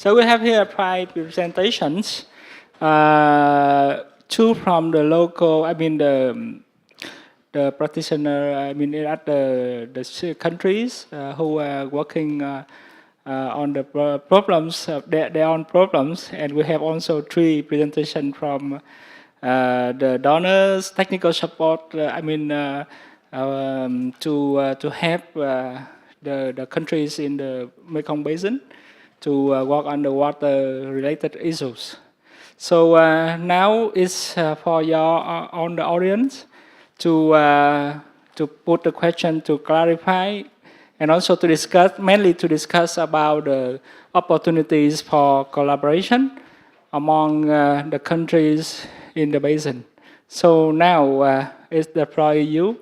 So we have here five presentations. Two from the local, the practitioner, at the countries who are working on the problems, their own problems. And we have also three presentations from the donors, technical support, to help the countries in the Mekong Basin to work on the water-related issues. So now it's for your on the audience to put the question, to clarify, and also to discuss, mainly to discuss about the opportunities for collaboration among the countries in the basin. So now it's the floor you,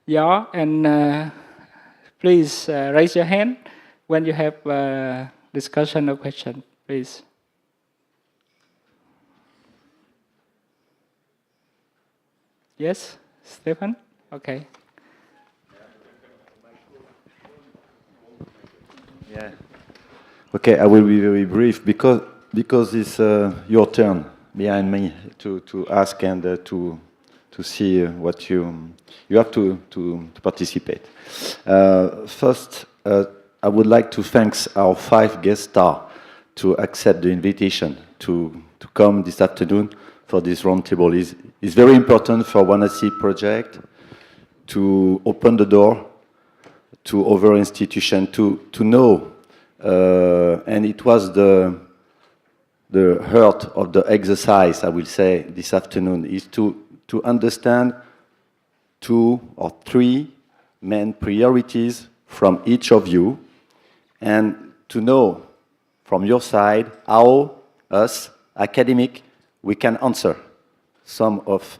yeah, and please raise your hand when you have discussion or question, please. Yes, Stephen? Okay. Yeah. Okay, I will be very brief because it's your turn behind me to ask and to see what you have to participate. First, I would like to thank our 5 guest stars to accept the invitation to come this afternoon for this roundtable. It's very important for WANASEA project to open the door to other institutions to know, and it was the heart of the exercise, I will say, this afternoon, is to understand 2 or 3 main priorities from each of you, and to know from your side how us, academic, we can answer some of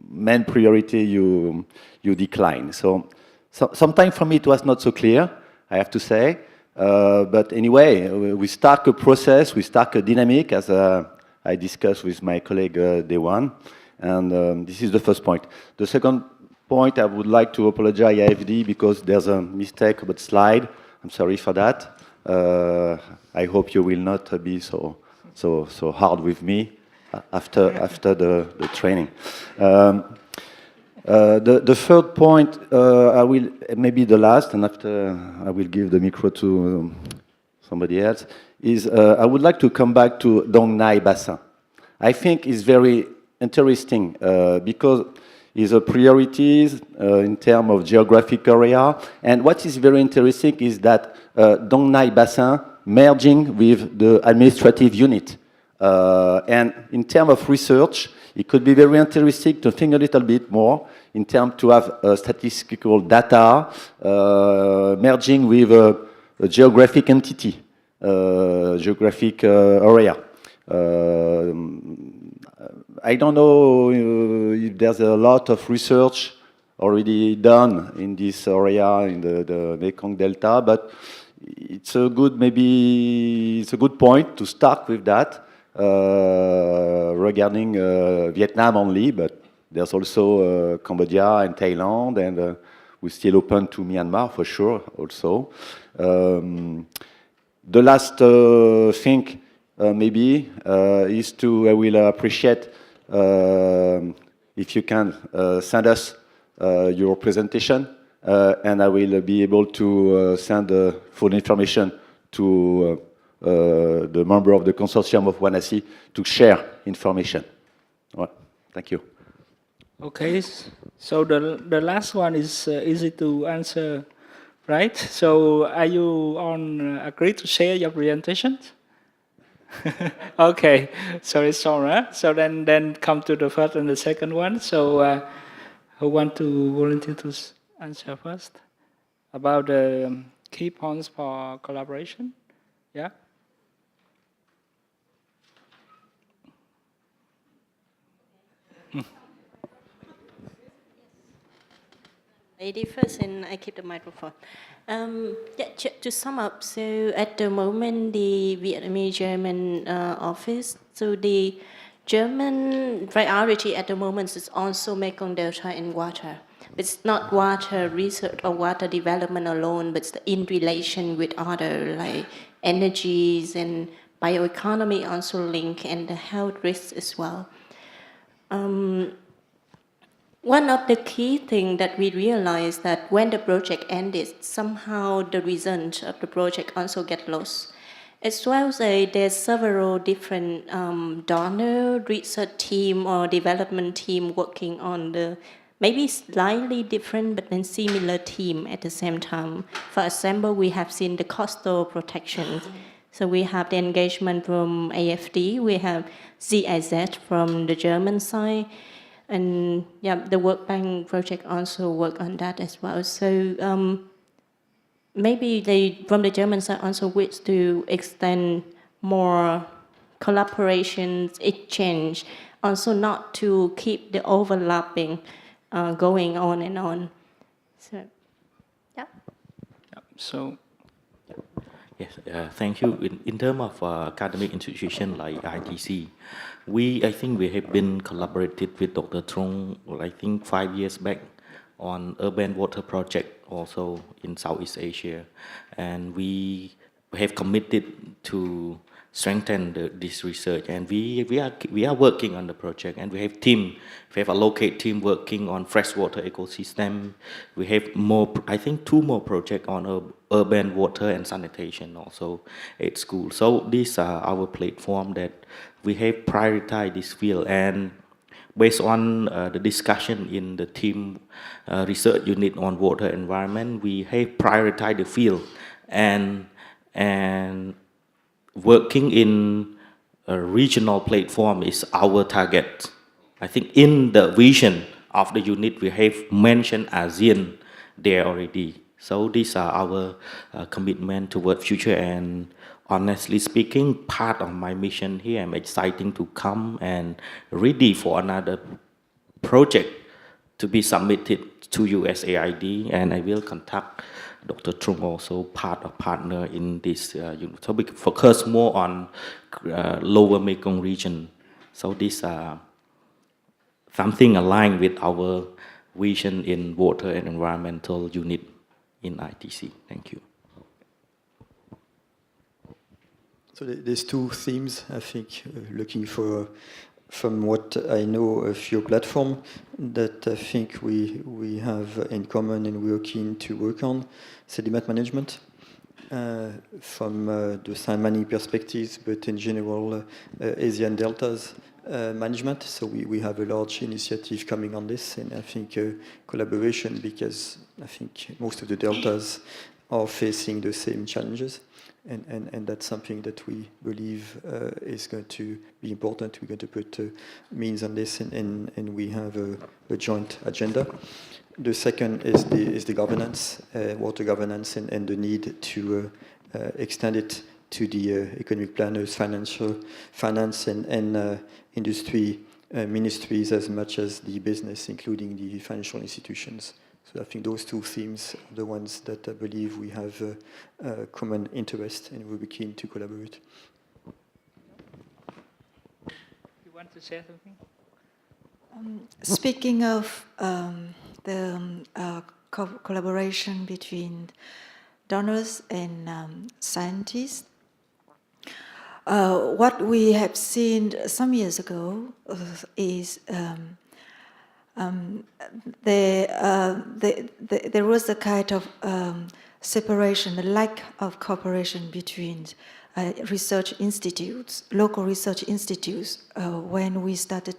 main priority you decline. So sometimes for me it was not so clear, I have to say. But anyway, we start a process, we start a dynamic, as I discussed with my colleague therein, and this is the first point. The second point, I would like to apologize AFD because there's a mistake about slide. I'm sorry for that. I hope you will not be so hard with me after the training. The third point, I will maybe the last, and after I will give the micro to somebody else, is I would like to come back to Dong Nai Basin. I think it's very interesting because it's a priorities in terms of geographic area, and what is very interesting is that Dong Nai Basin merging with the administrative unit. And in terms of research, it could be very interesting to think a little bit more in terms to have statistical data merging with a geographic entity, geographic area. I don't know if there's a lot of research already done in this area, in the Mekong Delta, but it's a good, maybe it's a good point to start with that. Regarding Vietnam only, but there's also Cambodia and Thailand, and we're still open to Myanmar for sure also. The last thing maybe is to, I will appreciate if you can send us your presentation, and I will be able to send full information to the member of the consortium of WANASEA to share information. Well, thank you. Okay, so the last one is easy to answer, right? So are you on agree to share your presentation? Okay, so it's all right. So then come to the first and the second one. So who want to volunteer to answer first about the key points for collaboration? Yeah. Lady first, and I keep the microphone. Yeah, to sum up, so at the moment, the Vietnamese-German office, so the German priority at the moment is also Mekong Delta and water. It's not water research or water development alone, but it's in relation with other like energies and bioeconomy also link, and the health risks as well. One of the key things that we realized that when the project ended, somehow the result of the project also get lost. As well as there's several different donor research team or development team working on the maybe slightly different but then similar team at the same time. For example, we have seen the coastal protection. So we have the engagement from AFD, we have GIZ from the German side, and yeah, the World Bank project also work on that as well. So maybe they, from the German side, also wish to extend more collaborations, exchange, also not to keep the overlapping going on and on. So, yeah. So, Yes, thank you. In terms of academic institution like ITC, I think we have been collaborated with Dr. Trung, I think 5 years back, on urban water project also in Southeast Asia, and we have committed to strengthen this research, and we are working on the project, and we have a local team working on freshwater ecosystem. We have more, I think 2 more projects on urban water and sanitation also at school. So these are our platform that we have prioritized this field, and based on the discussion in the team research unit on water environment, we have prioritized the field, and working in a regional platform is our target. I think in the vision of the unit, we have mentioned ASEAN there already. So these are our commitment toward future, and honestly speaking, part of my mission here, I'm excited to come and ready for another project to be submitted to USAID, and I will contact Dr. Trung also part of partner in this unit. So we focus more on lower Mekong region. So this something aligned with our vision in water and environmental unit in ITC. Thank you. So there's 2 themes, I think, looking for, from what I know of your platform, that I think we have in common and we're keen to work on: sediment management, from the San perspectives, but in general, Asian deltas management. So we have a large initiative coming on this, and I think collaboration, because I think most of the deltas are facing the same challenges. And that's something that we believe is going to be important. We're going to put means on this, and we have a joint agenda. The second is the governance, water governance, and the need to extend it to the economic planners, finance and industry ministries, as much as the business, including the financial institutions. So I think those 2 themes are the ones that I believe we have a common interest, and we'll be keen to collaborate. you want to say something? Speaking of the collaboration between donors and scientists, what we have seen some years ago is there was a kind of separation, a lack of cooperation between research institutes, local research institutes, when we started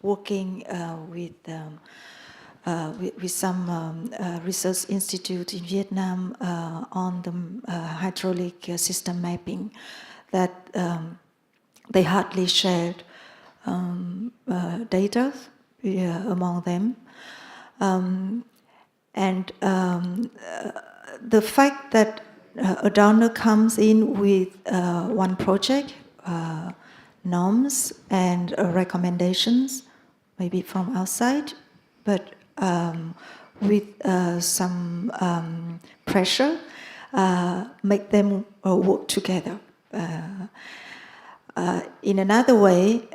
working with some research institute in Vietnam on the hydraulic system mapping, that they hardly shared data among them. The fact that a donor comes in with one project, norms and recommendations, maybe from outside, but with some pressure, make them work together. In another way,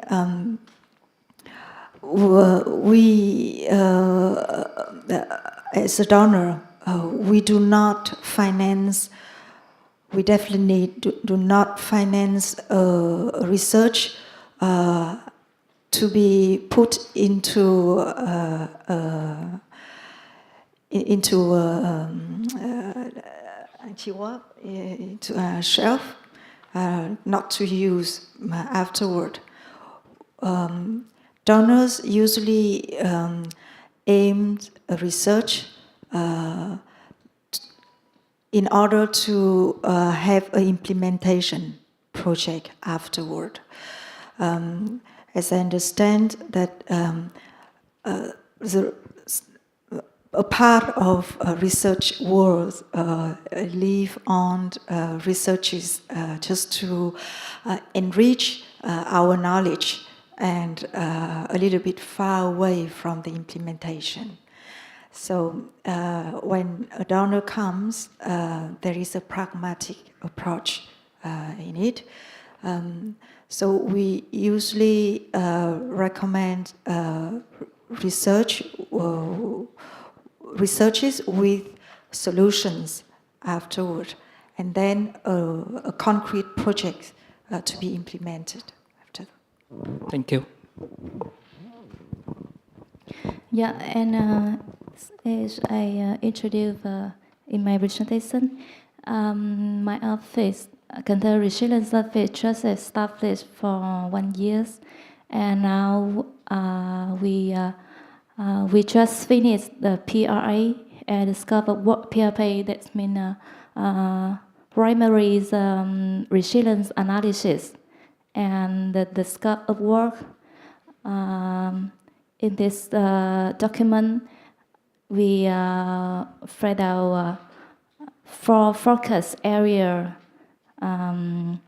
we, as a donor, we do not finance we definitely do not finance research to be put into into a shelf, not to use afterward. Donors usually aim research in order to have an implementation project afterward. As I understand that a part of research world live on researches just to enrich our knowledge and a little bit far away from the implementation. So when a donor comes, there is a pragmatic approach in it. So we usually recommend researches with solutions afterward, and then a concrete project to be implemented after. Thank you. Yeah, and as I introduced in my presentation, my office, Cancer Resilience Office, just established for 1 year, and now we just finished the PRA and discovered what PRA, that means primary resilience analysis, and the scope of work in this document. We spread out 4 focus area, and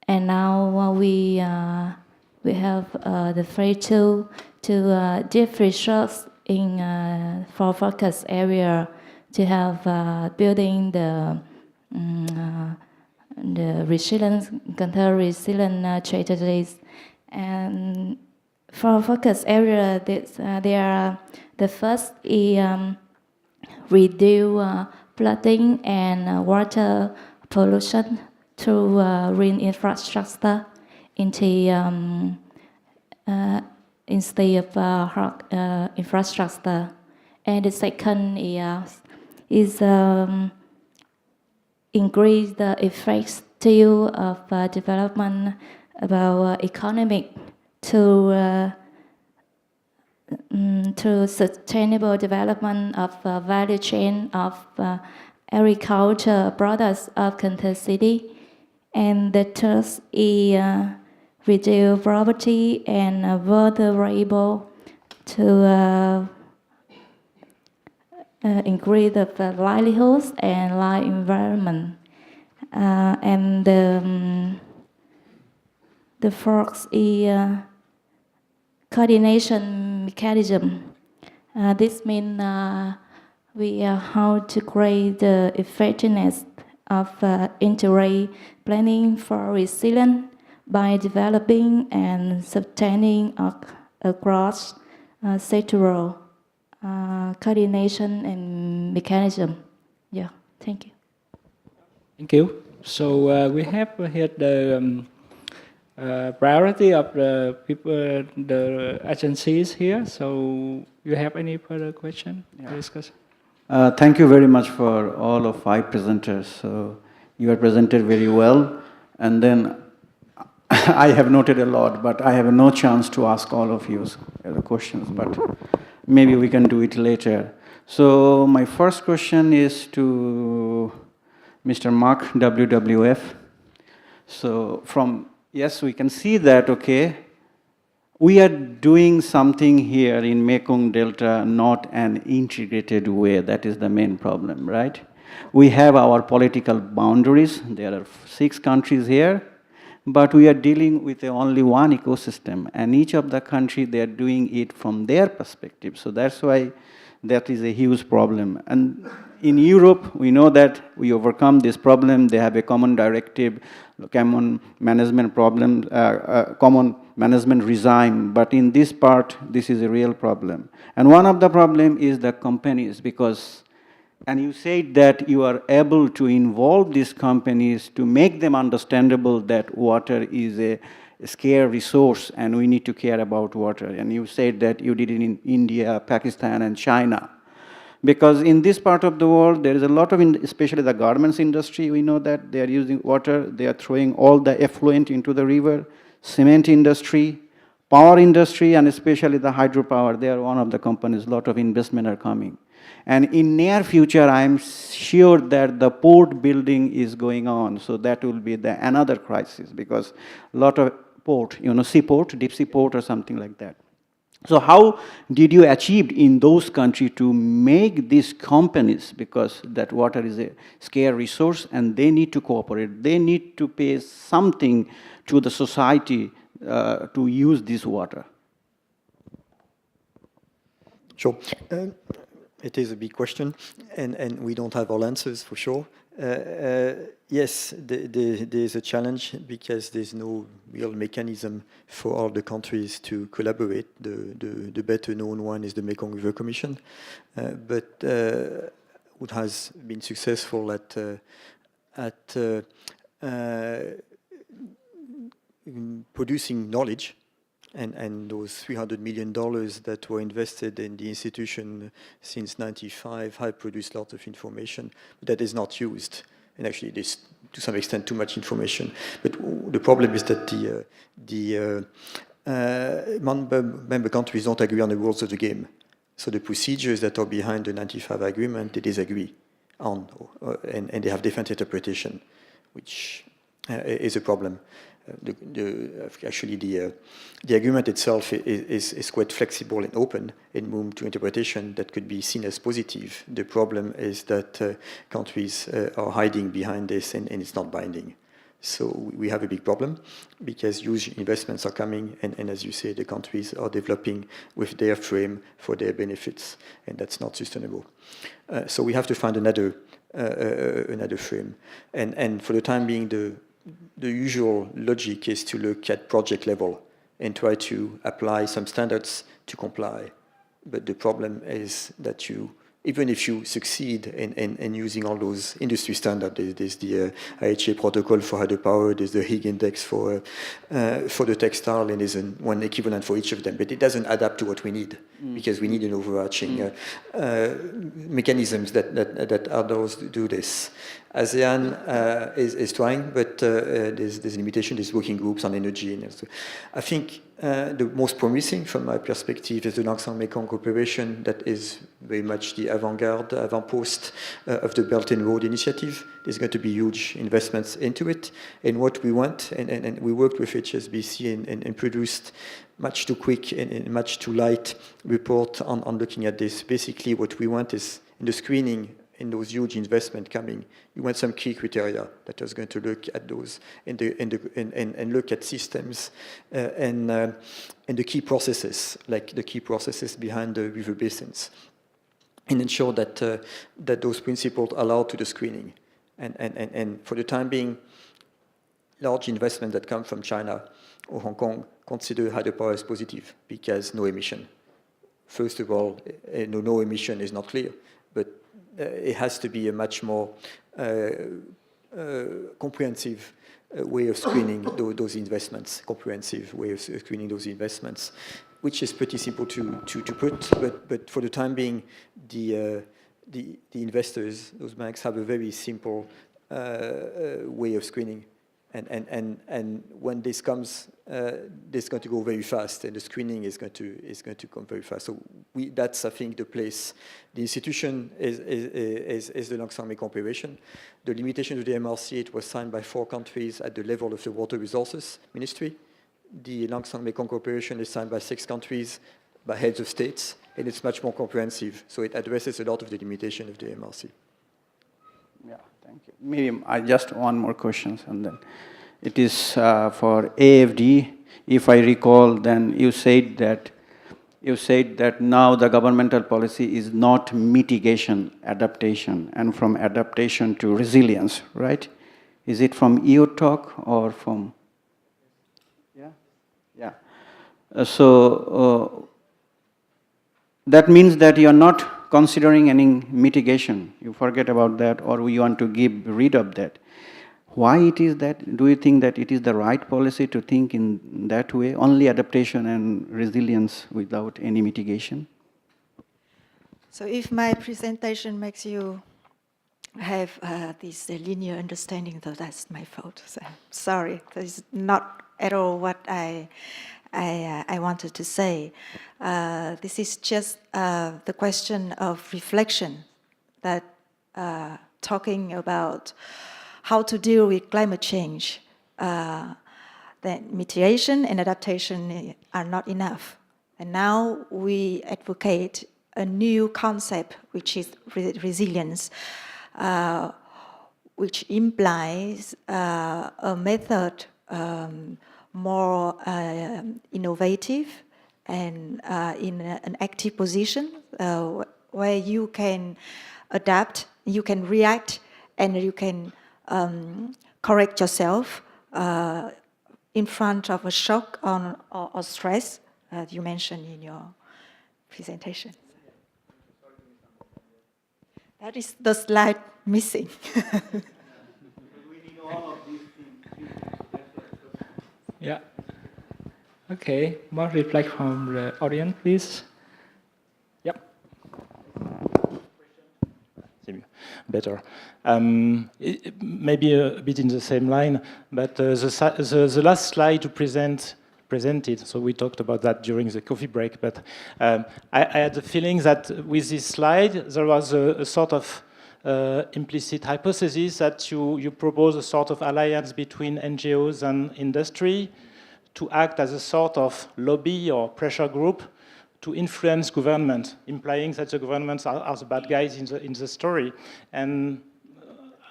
now we have the free tool to give research in 4 focus area to have building the resilience, counter resilient strategies, and for focus area, there are the first is reduce flooding and water pollution through green infrastructure instead of hard infrastructure. And the second is increase the effective of development about economic to sustainable development of value chain of agriculture products of Cancer City. And the third is reduce poverty and vulnerable to increase the livelihoods and life environment. And the fourth is coordination mechanism. This means we how to create the effectiveness of integrated planning for resilience by developing and sustaining across sectoral coordination and mechanism. Yeah, thank you. Thank you. So we have here the priority of the people, the agencies here. So you have any further question to discuss? Thank you very much for all of 5 presenters. So you have presented very well, and then I have noted a lot, but I have no chance to ask all of you the questions, but maybe we can do it later. So my first question is to Mr. Mark, WWF. So yes, we can see that, okay, we are doing something here in Mekong Delta, not an integrated way. That is the main problem, right? We have our political boundaries. There are 6 countries here, but we are dealing with only one ecosystem, and each of the country, they are doing it from their perspective. So that's why that is a huge problem. And in Europe, we know that we overcome this problem. They have a common directive, common management problem, common management regime. But in this part, this is a real problem. And one of the problem is the companies, because And you said that you are able to involve these companies to make them understandable that water is a scarce resource and we need to care about water. And you said that you did it in India, Pakistan, and China. Because in this part of the world, there is a lot of, especially the garments industry, we know that they are using water, they are throwing all the effluent into the river, cement industry, power industry, and especially the hydropower. They are one of the companies, a lot of investment are coming. And in near future, I'm sure that the port building is going on. So that will be another crisis because a lot of port, seaport, deep sea port or something like that. So how did you achieve in those countries to make these companies, because that water is a scarce resource and they need to cooperate, they need to pay something to the society to use this water? Sure. It is a big question, and we don't have all answers for sure. Yes, there's a challenge because there's no real mechanism for all the countries to collaborate. The better known one is the Mekong River Commission, but what has been successful at producing knowledge. And those $300 million that were invested in the institution since '95 have produced lots of information that is not used. And actually, it is to some extent too much information. But the problem is that the member countries don't agree on the rules of the game. So the procedures that are behind the '95 agreement, they disagree on, and they have different interpretation, which is a problem. Actually, the agreement itself is quite flexible and open in room to interpretation that could be seen as positive. The problem is that countries are hiding behind this and it's not binding. So we have a big problem because huge investments are coming and as you say, the countries are developing with their frame for their benefits and that's not sustainable. So we have to find another frame. And for the time being, the usual logic is to look at project level and try to apply some standards to comply. But the problem is that even if you succeed in using all those industry standards, there's the IHA protocol for hydropower, there's the Higg index for the textile, and there's one equivalent for each of them. But it doesn't add up to what we need because we need an overarching mechanisms that others do this. ASEAN is trying, but there's a limitation. There's working groups on energy. And so I think the most promising from my perspective is the Langsang-Mekong cooperation that is very much the avant-post of the Belt and Road Initiative. There's going to be huge investments into it. And what we want, and we worked with HSBC and produced much too quick and much too light report on looking at this. Basically, what we want is in the screening in those huge investment coming, you want some key criteria that is going to look at those and look at systems and the key processes, like the key processes behind the river basins, and ensure that that those principles allow to the screening. And for the time being, large investments that come from China or Hong Kong consider hydropower as positive because no emission. First of all, no emission is not clear, but it has to be a much more comprehensive way of screening those investments, which is pretty simple to put, but for the time being, the investors, those banks, have a very simple way of screening. And when this comes, this is going to go very fast, and the screening is going to come very fast. So that's, I think, the place. The institution is the Langsang-Mekong cooperation. The limitation to the MRC, it was signed by 4 countries at the level of the Water Resources Ministry. The Langsang-Mekong cooperation is signed by 6 countries, by heads of states, and it's much more comprehensive. So it addresses a lot of the limitation of the MRC. Yeah, thank you. Maybe I just one more question, and then it is for AFD. If I recall, then you said that now the governmental policy is not mitigation, adaptation, and from adaptation to resilience, right? Is it from EU talk or from? Yeah, yeah. So that means that you are not considering any mitigation. You forget about that, or we want to get rid of that. Why it is that? Do you think that it is the right policy to think in that way, only adaptation and resilience without any mitigation? So if my presentation makes you have this linear understanding, though that's my fault. So sorry, that is not at all what I wanted to say. This is just the question of reflection, that talking about how to deal with climate change, that mitigation and adaptation are not enough. And now we advocate a new concept, which is resilience, which implies a method more innovative and in an active position where you can adapt, you can react, and you can correct yourself in front of a shock or stress that you mentioned in your presentation. That is the slide missing. Yeah. Okay, more reflect from the audience, please. Yep. Better. Maybe a bit in the same line, but the last slide to presented, so we talked about that during the coffee break, but I had the feeling that with this slide, there was a sort of implicit hypothesis that you propose a sort of alliance between NGOs and industry to act as a sort of lobby or pressure group to influence government, implying that the governments are the bad guys in the story. And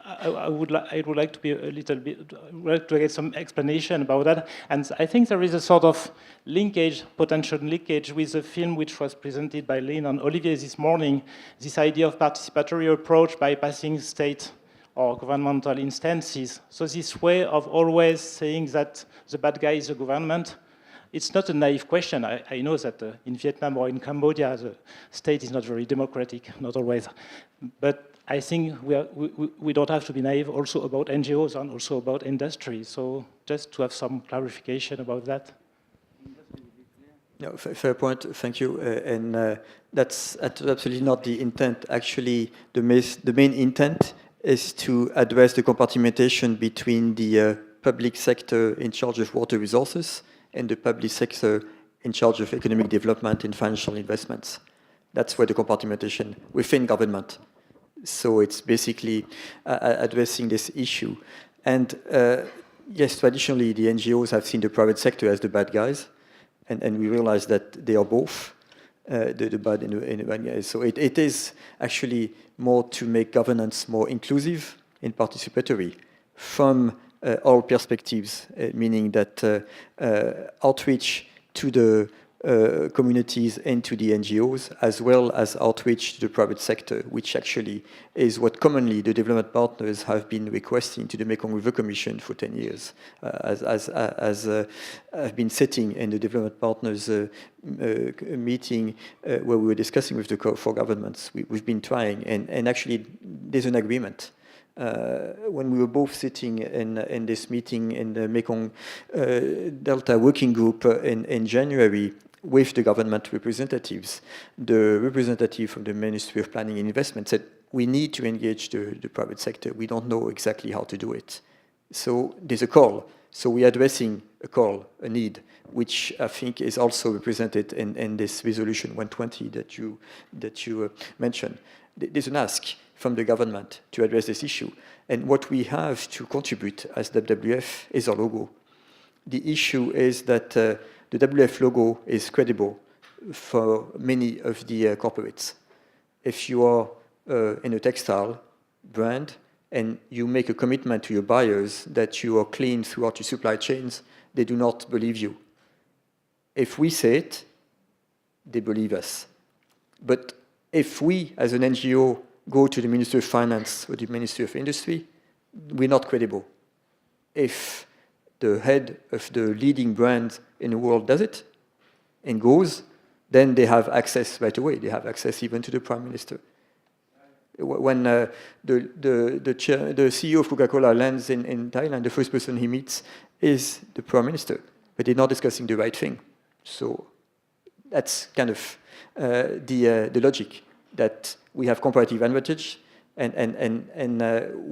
I would like to be a little bit, to get some explanation about that. And I think there is a sort of linkage, potential linkage with the film which was presented by Lynn and Olivier this morning, this idea of participatory approach bypassing state or governmental instances. So this way of always saying that the bad guy is the government, it's not a naive question. I know that in Vietnam or in Cambodia, the state is not very democratic, not always. But I think we don't have to be naive also about NGOs and also about industry. So just to have some clarification about that. No, fair point. Thank you. And that's absolutely not the intent. Actually, the main intent is to address the compartmentation between the public sector in charge of water resources and the public sector in charge of economic development and financial investments. That's where the compartmentation within government. So it's basically addressing this issue. And yes, traditionally, the NGOs have seen the private sector as the bad guys, and we realize that they are both the bad and the bad guys. So it is actually more to make governance more inclusive and participatory from all perspectives, meaning that outreach to the communities and to the NGOs, as well as outreach to the private sector, which actually is what commonly the development partners have been requesting to the Mekong River Commission for 10 years, as have been sitting in the development partners meeting where we were discussing with the four governments. We've been trying, and actually there's an agreement. When we were both sitting in this meeting in the Mekong Delta Working Group in January with the government representatives, the representative from the Ministry of Planning and Investment said, we need to engage the private sector. We don't know exactly how to do it. So there's a call. So we're addressing a call, a need, which I think is also represented in this resolution 120 that you mentioned. There's an ask from the government to address this issue. And what we have to contribute as WWF is our logo. The issue is that the WWF logo is credible for many of the corporates. If you are in a textile brand and you make a commitment to your buyers that you are clean throughout your supply chains, they do not believe you. If we say it, they believe us. But if we, as an NGO, go to the Ministry of Finance or the Ministry of Industry, we're not credible. If the head of the leading brand in the world does it and goes, then they have access right away. They have access even to the Prime Minister. When the CEO of Coca-Cola lands in Thailand, the first person he meets is the Prime Minister, but they're not discussing the right thing. So that's kind of the logic, that we have comparative advantage and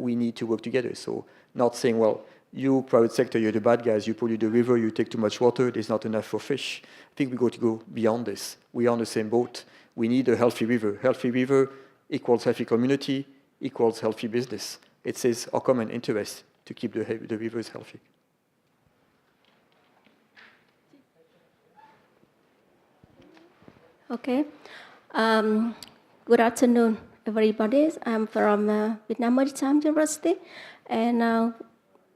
we need to work together. So not saying, well, you private sector, you're the bad guys, you pollute the river, you take too much water, there's not enough for fish. I think we got to go beyond this. We are on the same boat. We need a healthy river. Healthy river equals healthy community, equals healthy business. It says our common interest to keep the rivers healthy. Okay. Good afternoon, everybody. I'm from Vietnam Maritime University, and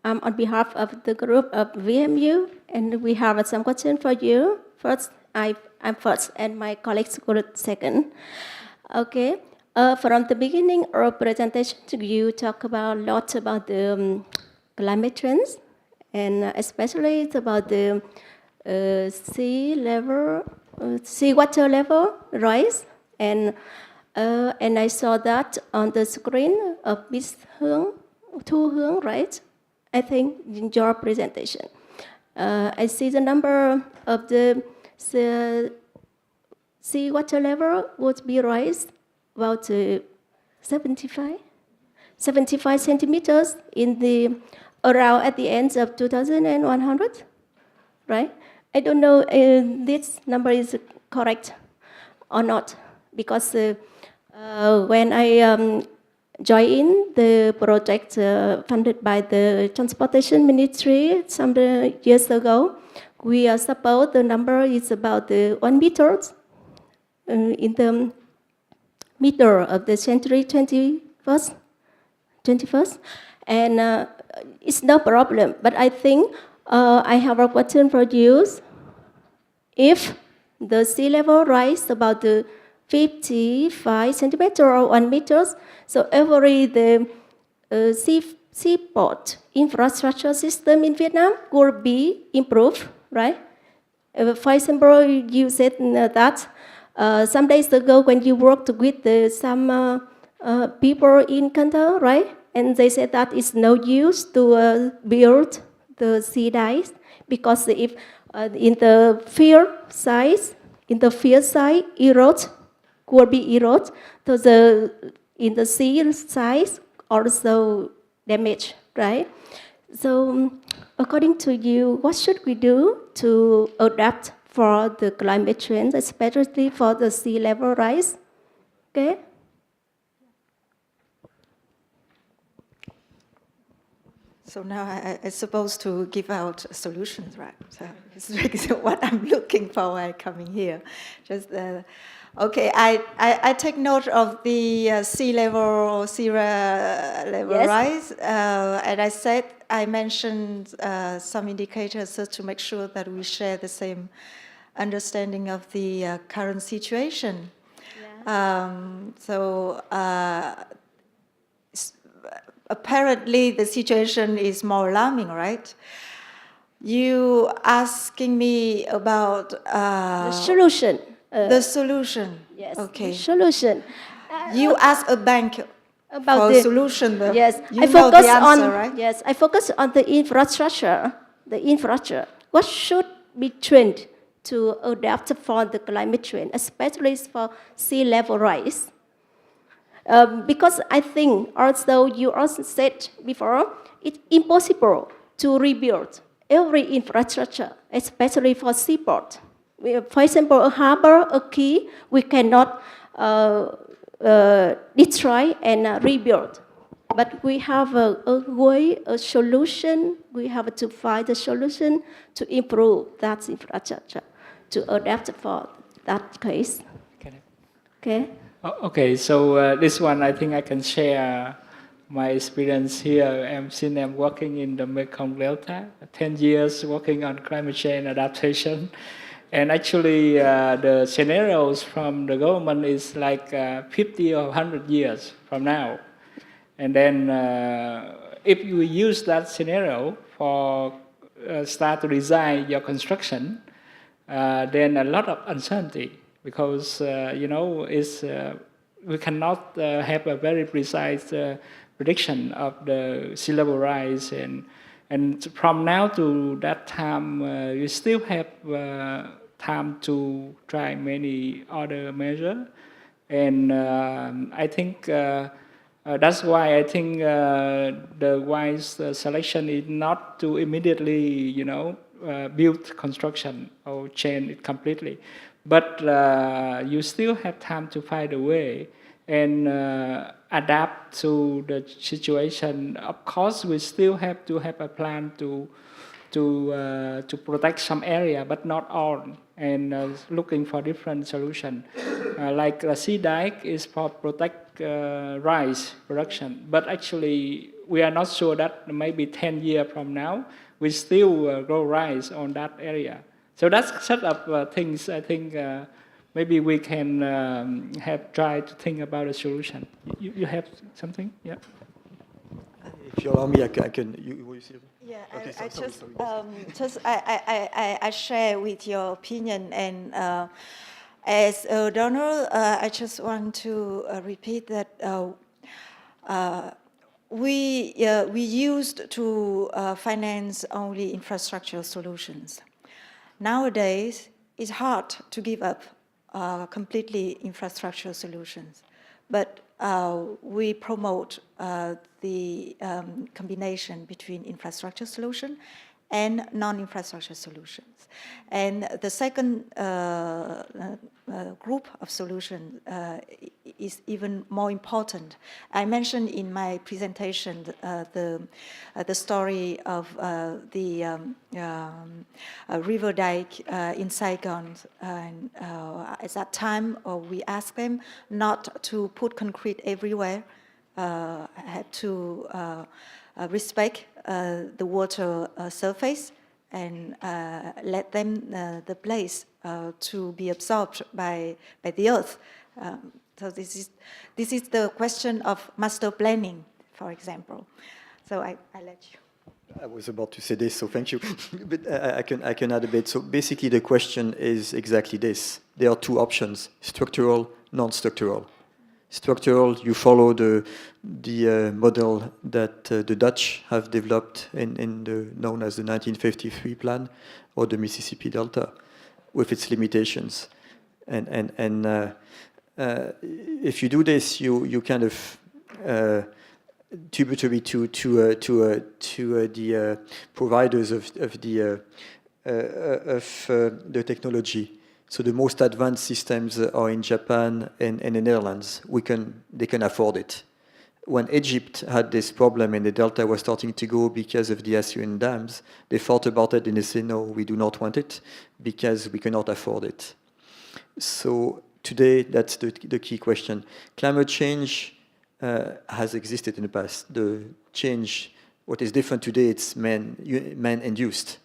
I'm on behalf of the group of VMU, and we have some questions for you. First, I'm first, and my colleagues go second. Okay. From the beginning of our presentation, you talk about a lot about the climate trends, and especially it's about the sea water level rise, and I saw that on the screen of Miss Thu Hương, right? I think in your presentation, I see the number of the sea water level would be rise about 75 centimeters in the around at the end of 2100, right? I don't know if this number is correct or not, because when I joined the project funded by the Transportation Ministry some years ago, we suppose the number is about 1 meter in the middle of the century 21st, and it's no problem. But I think I have a question for you. If the sea level rise about 55 centimeters or 1 meter, so every seaport infrastructure system in Vietnam will be improved, right? For example, you said that some days ago when you worked with some people in Canada, right? And they said that it's no use to build the sea dikes, because if in the field side erode, could be erode, so in the sea side also damage, right? So according to you, what should we do to adapt for the climate change, especially for the sea level rise? Okay. So now I'm supposed to give out solutions, right? So it's really what I'm looking for while coming here. Just okay, I take note of the sea level yes. Rise, and I mentioned some indicators to make sure that we share the same understanding of the current situation. Yeah. Apparently the situation is more alarming, right? You asking me about the solution. The solution. Yes. Okay. The solution. You ask a bank about for the solution. Though. Yes. You know the answer, right? Yes. I focus on the infrastructure. The infrastructure. What should be trained to adapt for the climate change, especially for sea level rise? Because I think, also you also said before, it's impossible to rebuild every infrastructure, especially for seaport. For example, a harbor, a quay, we cannot destroy and rebuild. But we have a way, a solution. We have to find a solution to improve that infrastructure, to adapt for that case. Okay. Okay, so this one I think I can share my experience here. Since I'm working in the Mekong Delta, 10 years working on climate change adaptation. And actually the scenarios from the government is like 50 or 100 years from now. And then if you use that scenario for start to design your construction, then a lot of uncertainty, because we cannot have a very precise prediction of the sea level rise, and from now to that time, we still have time to try many other measures, and I think that's why I think the wise selection is not to immediately, build construction or change it completely, but you still have time to find a way and adapt to the situation. Of course, we still have to have a plan to protect some area, but not all, and looking for different solution. Like sea dike is for protect rice production, but actually we are not sure that maybe 10 years from now we still grow rice on that area. So that's set of things I think maybe we can have tried to think about a solution. You have something? Yeah. If you allow me, I can. You see? Yeah, Okay, I share with your opinion, and as a donor, I just want to repeat that we used to finance only infrastructure solutions. Nowadays, it's hard to give up completely infrastructure solutions, but we promote the combination between infrastructure solution and non-infrastructure solutions. And the second group of solutions is even more important. I mentioned in my presentation the story of the river dike in Saigon. And at that time, we asked them not to put concrete everywhere, had to respect the water surface and let them the place to be absorbed by the earth. So this is the question of master planning, for example. So I let you. I was about to say this, so thank you. But I can add a bit. So basically, the question is exactly this: there are two options: structural, non-structural. Structural, you follow the model that the Dutch have developed in the known as the 1953 plan, or the Mississippi Delta, with its limitations. And if you do this, you kind of tributary to the providers of the technology. So the most advanced systems are in Japan and in the Netherlands. They can afford it. When Egypt had this problem and the delta was starting to go because of the Assyrian dams, they thought about it and they said, no, we do not want it because we cannot afford it. So today, that's the key question. Climate change has existed in the past. The change, what is different today, it's man-induced.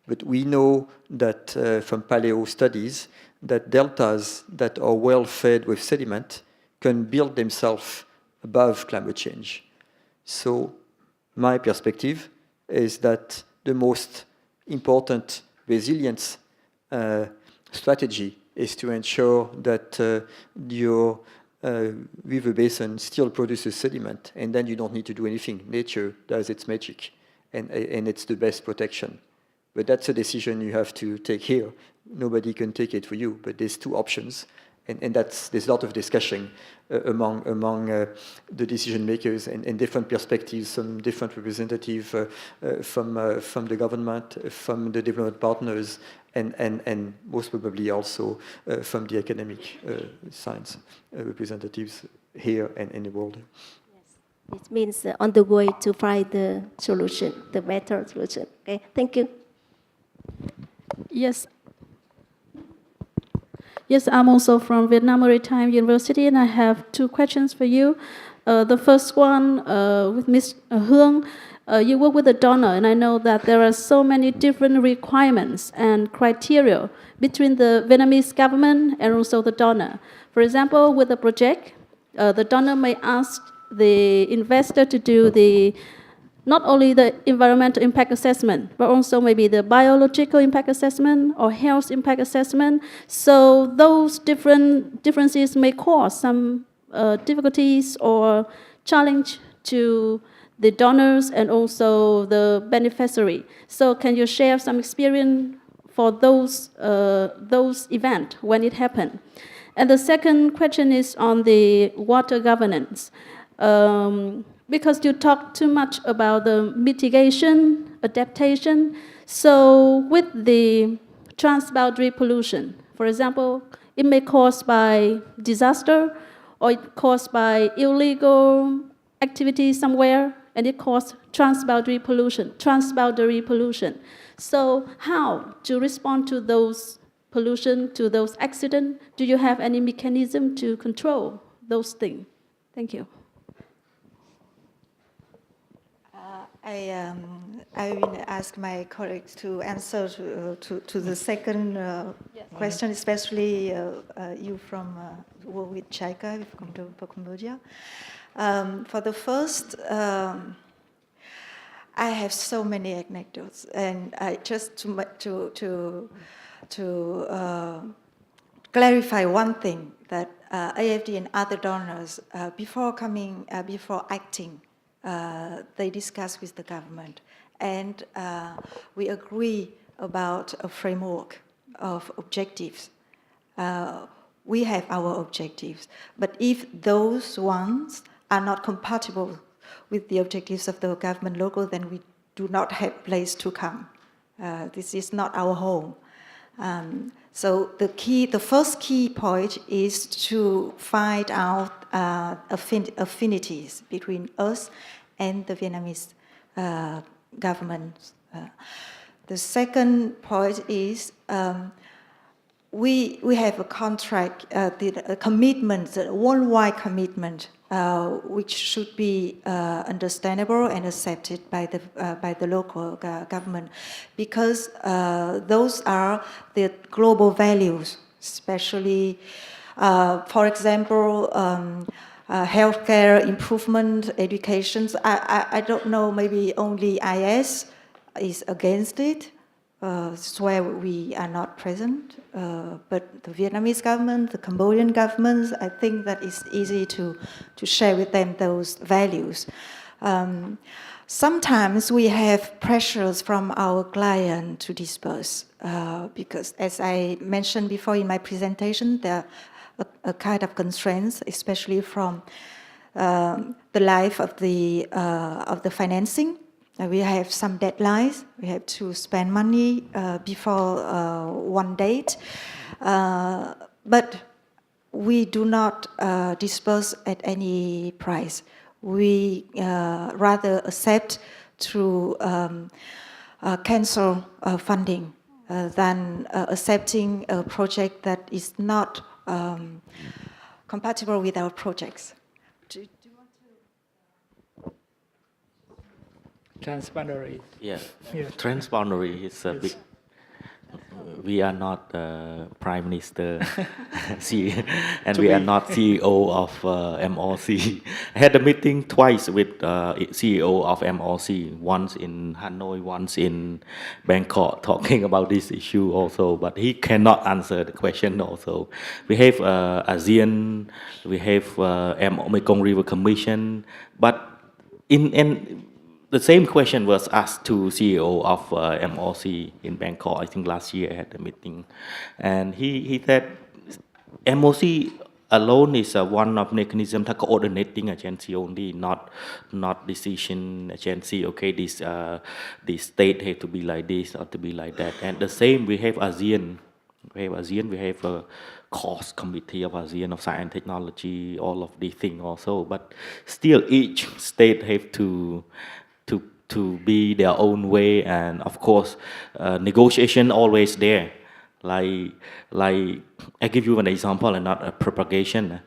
But we know that from paleo studies that deltas that are well fed with sediment can build themselves above climate change. So my perspective is that the most important resilience strategy is to ensure that your river basin still produces sediment, and then you don't need to do anything. Nature does its magic, and it's the best protection. But that's a decision you have to take here. Nobody can take it for you, but there's two options. And there's a lot of discussion among the decision makers and different perspectives, some different representatives from the government, from the development partners, and most probably also from the academic science representatives here and in the world. Yes. It means on the way to find the solution, the better solution. Okay, thank you. Yes. Yes, I'm also from Vietnam Maritime University, and I have two questions for you. The first one with Ms. Hương. You work with a donor, and I know that there are so many different requirements and criteria between the Vietnamese government and also the donor. For example, with a project, the donor may ask the investor to do the not only the environmental impact assessment, but also maybe the biological impact assessment or health impact assessment. So those differences may cause some difficulties or challenge to the donors and also the beneficiary. So can you share some experience for those events when it happened? And the second question is on the water governance. Because you talk too much about the mitigation, adaptation. So with the transboundary pollution, for example, it may caused by disaster or it caused by illegal activity somewhere, and it caused transboundary pollution. So how to respond to those pollution, to those accidents? Do you have any mechanism to control those things? Thank you. I will ask my colleagues to answer to the second question, especially you from who work with Chaika, you've come to Cambodia. For the first, I have so many anecdotes, and I just to clarify one thing, that AFD and other donors before acting. They discuss with the government, and we agree about a framework of objectives. We have our objectives, but if those ones are not compatible with the objectives of the government local, then we do not have place to come. This is not our home. So the first key point is to find out affinities between us and the Vietnamese government. The second point is we have a contract, a commitment, a worldwide commitment, which should be understandable and accepted by the local government, because those are the global values, especially, for example, healthcare improvement, education. I don't know, maybe only IS is against it. It's where we are not present. But the Vietnamese government, the Cambodian governments, I think that it's easy to share with them those values. Sometimes we have pressures from our client to disperse because, as I mentioned before in my presentation, there are a kind of constraints, especially from the life of the financing. We have some deadlines. We have to spend money before one date, but we do not disperse at any price. We rather accept to cancel funding than accepting a project that is not compatible with our projects. Transboundary. Yes, Yeah. transboundary is a big. We are not Prime Minister, and we are not CEO of MLC. I had a meeting twice with CEO of MLC, once in Hanoi, once in Bangkok, talking about this issue also, but he cannot answer the question also. We have ASEAN, we have Mekong River Commission, but the same question was asked to CEO of MLC in Bangkok. I think last year I had a meeting, and he said MLC alone is one of mechanism to coordinating agency only, not decision agency. Okay, this state have to be like this or to be like that. And the same we have ASEAN. We have a cost committee of ASEAN of science and technology, all of these things also. But still, each state have to be their own way, and of course negotiation always there. Like I give you an example and not a propagation.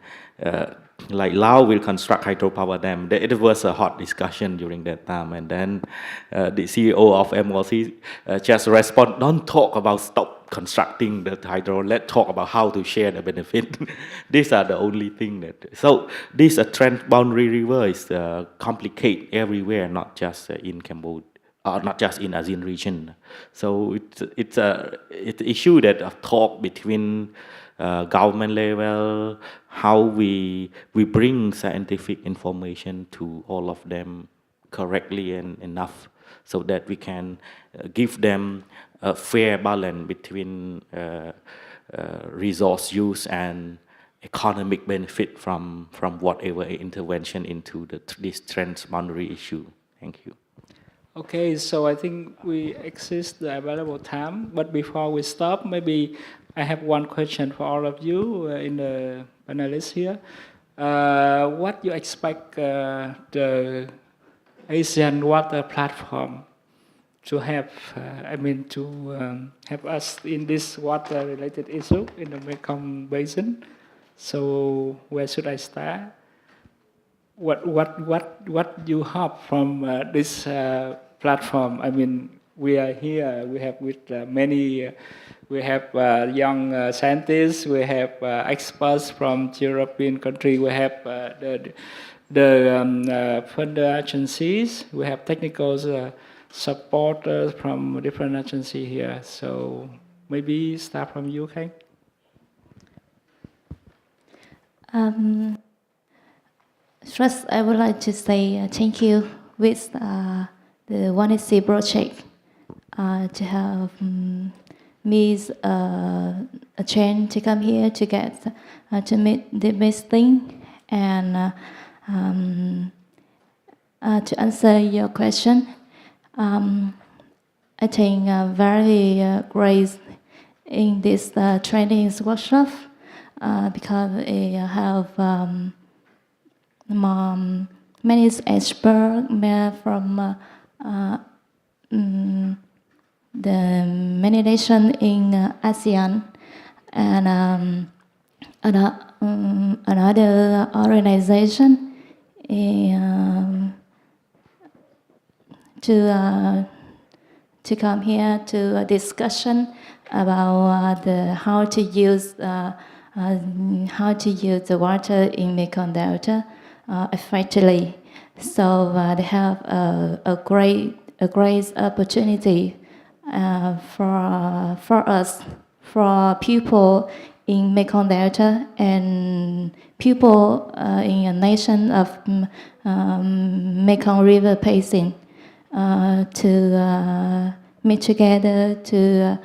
Like Laos will construct hydropower dam. It was a hot discussion during that time, and then the CEO of MLC just respond, don't talk about stop constructing the hydro. Let's talk about how to share the benefit. These are the only thing that. So this transboundary river is complicated everywhere, not just in Cambodia, not just in ASEAN region. So it's an issue that a talk between government level, how we bring scientific information to all of them correctly and enough, so that we can give them a fair balance between resource use and economic benefit from whatever intervention into this transboundary issue. Thank you. Okay, so I think we exceed the available time, but before we stop, maybe I have one question for all of you in the panelists here. What you expect the Asian water platform to have, to have us in this water-related issue in the Mekong Basin? So where should I start? What you hope from this platform? I mean, we are here. We have with many. We have young scientists. We have experts from European countries. We have the further agencies. We have technical supporters from different agencies here. So maybe start from you, Khanh. First, I would like to say thank you with the WANASEA project to have me a chance to come here to get to meet the meeting and to answer your question. I think very great in this training workshop because I have many experts from the many nations in ASEAN and another organization to come here to a discussion about how to use the water in Mekong Delta effectively. So they have a great opportunity for us, for people in Mekong Delta and people in a nation of Mekong River Basin to meet together to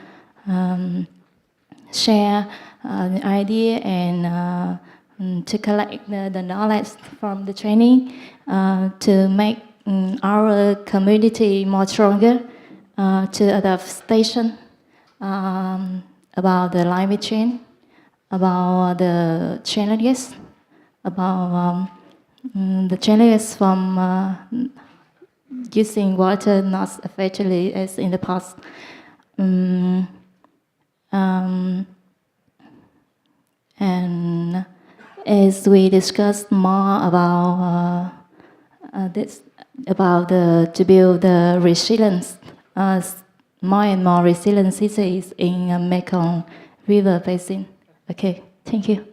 share the idea and to collect the knowledge from the training to make our community more stronger, to adaptation about the climate change, about the challenges, about the challenges from using water not effectively as in the past. And as we discussed more about to build the resilience, more and more resilient cities in Mekong River Basin. Okay, thank you.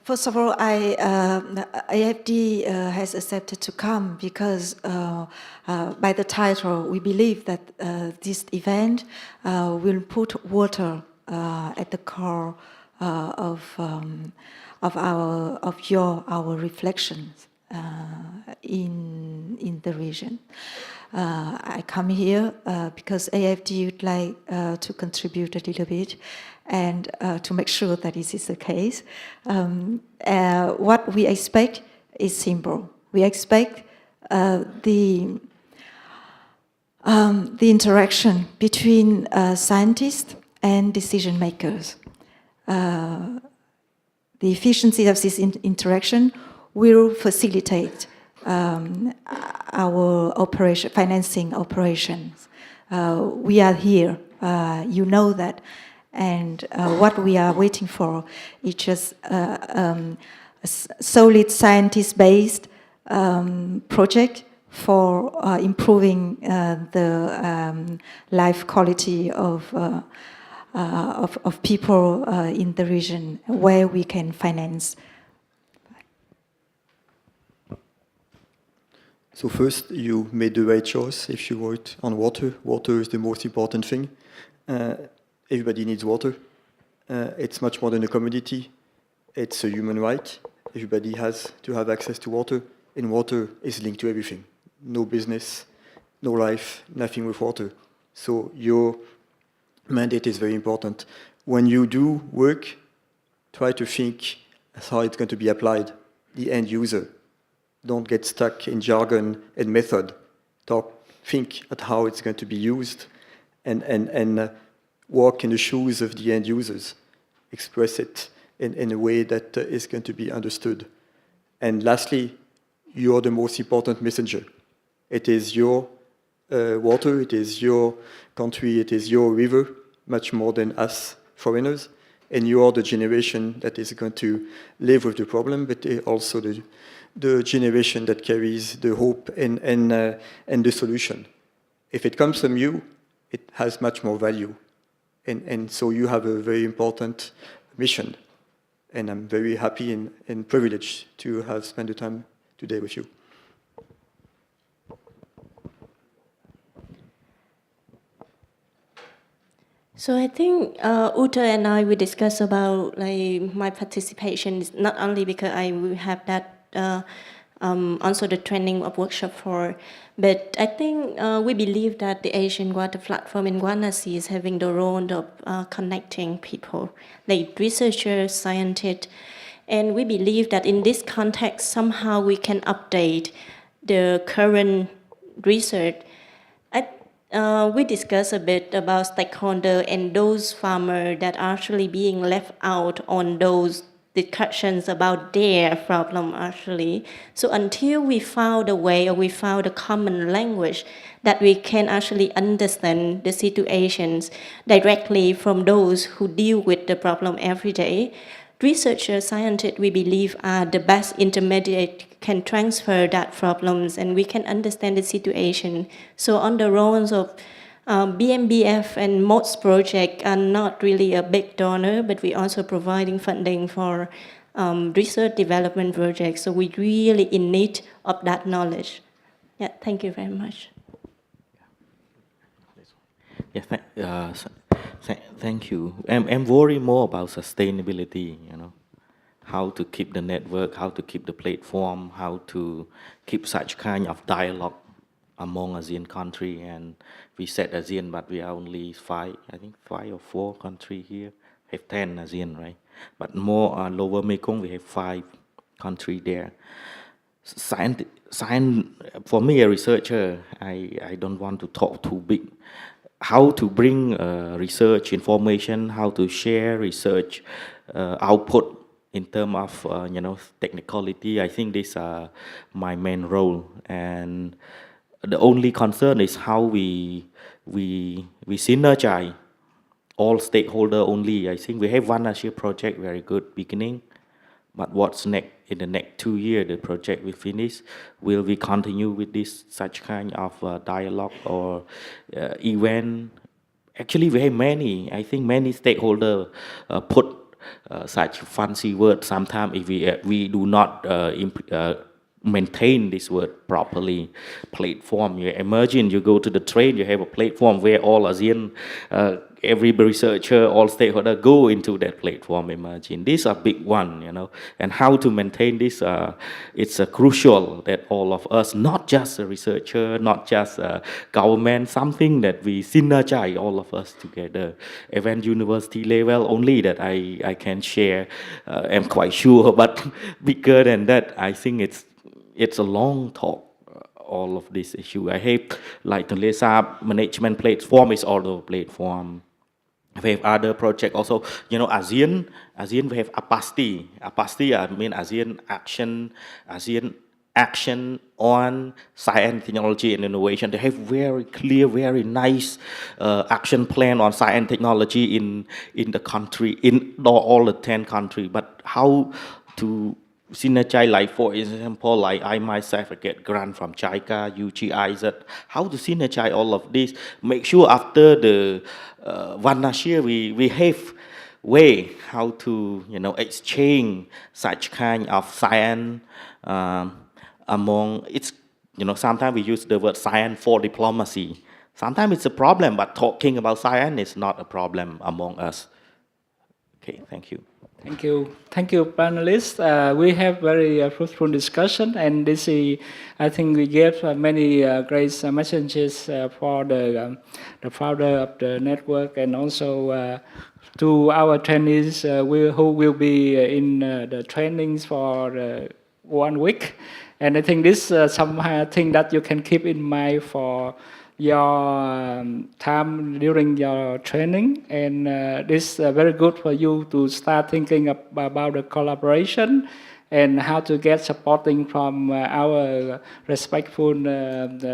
First of all, AFD has accepted to come because by the title, we believe that this event will put water at the core of our reflections in the region. I come here because AFD would like to contribute a little bit and to make sure that this is the case. What we expect is simple. We expect the interaction between scientists and decision makers. The efficiency of this interaction will facilitate our financing operations. We are here, you know that, and what we are waiting for is just a solid scientist-based project for improving the life quality of people in the region where we can finance. So first, you made the right choice if you worked on water. Water is the most important thing. Everybody needs water. It's much more than a commodity. It's a human right. Everybody has to have access to water, and water is linked to everything. No business, no life, nothing with water. So your mandate is very important. When you do work, try to think how it's going to be applied, the end user. Don't get stuck in jargon and method. Think at how it's going to be used and walk in the shoes of the end users. Express it in a way that is going to be understood. And lastly, you're the most important messenger. It is your water, it is your country, it is your river, much more than us foreigners. And you are the generation that is going to live with the problem, but also the generation that carries the hope and the solution. If it comes from you, it has much more value. And so you have a very important mission. And I'm very happy and privileged to have spent the time today with you. So I think Uta and I, we discussed about like my participation is not only because I will have that also the training of workshop for, but I think we believe that the Asian Water Platform in WANASEA is having the role of connecting people, like researchers, scientists, and we believe that in this context, somehow we can update the current research. We discussed a bit about stakeholder and those farmers that are actually being left out on those discussions about their problem actually. So until we found a way or we found a common language that we can actually understand the situations directly from those who deal with the problem every day, researchers, scientists, we believe are the best intermediate can transfer that problems and we can understand the situation. So on the roles of BMBF and MODS project are not really a big donor, but we also providing funding for research development projects. So we really in need of that knowledge. Yeah, thank you very much. Yeah, thank you. I'm worried more about sustainability, you know, how to keep the network, how to keep the platform, how to keep such kind of dialogue among ASEAN countries. And we said ASEAN, but we are only 5 or 4 countries here, have 10 ASEAN, right? But more on Lower Mekong, we have 5 countries there. Science, for me, a researcher, I don't want to talk too big. How to bring research information, how to share research output in terms of technicality. I think these are my main role, and the only concern is how we synergize all stakeholder only. I think we have WANASEA project, very good beginning, but what's next? In the next 2 years, the project will finish. Will we continue with this such kind of dialogue or event? Actually, we have many. I think many stakeholders put such fancy words. Sometimes if we do not maintain this word properly, platform. You imagine you go to the train, you have a platform where all ASEAN, every researcher, all stakeholders go into that platform. Imagine these are big one, you know, and how to maintain this. It's crucial that all of us, not just a researcher, not just government, something that we synergize all of us together. Even university level only that I can share. I'm quite sure, but bigger than that, I think it's a long talk, all of this issue. I have like the WANASEA management platform is also a platform. We have other projects also, you know, ASEAN we have APASTI. APASTI, I mean ASEAN action on science, technology and innovation. They have very clear, very nice action plan on science and technology in the country, in all the 10 countries. But how to synergize, like for example, like I myself I get grant from JICA, UGIZ, how to synergize all of this, make sure after the WANASEA we have way how to, you know, exchange such kind of science among, it's, you know, sometimes we use the word science for diplomacy. Sometimes it's a problem, but talking about science is not a problem among us. Okay, thank you. Thank you. Thank you, panelists. We have very fruitful discussion, and this is, I think we gave many great messages for the founder of the network, and also to our trainees who will be in the trainings for 1 week. And I think this something that you can keep in mind for your time during your training, and this is very good for you to start thinking about the collaboration and how to get supporting from our respectful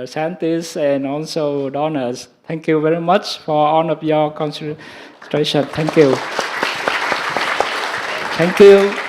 scientists and also donors. Thank you very much for all of your consideration. Thank you. Thank you.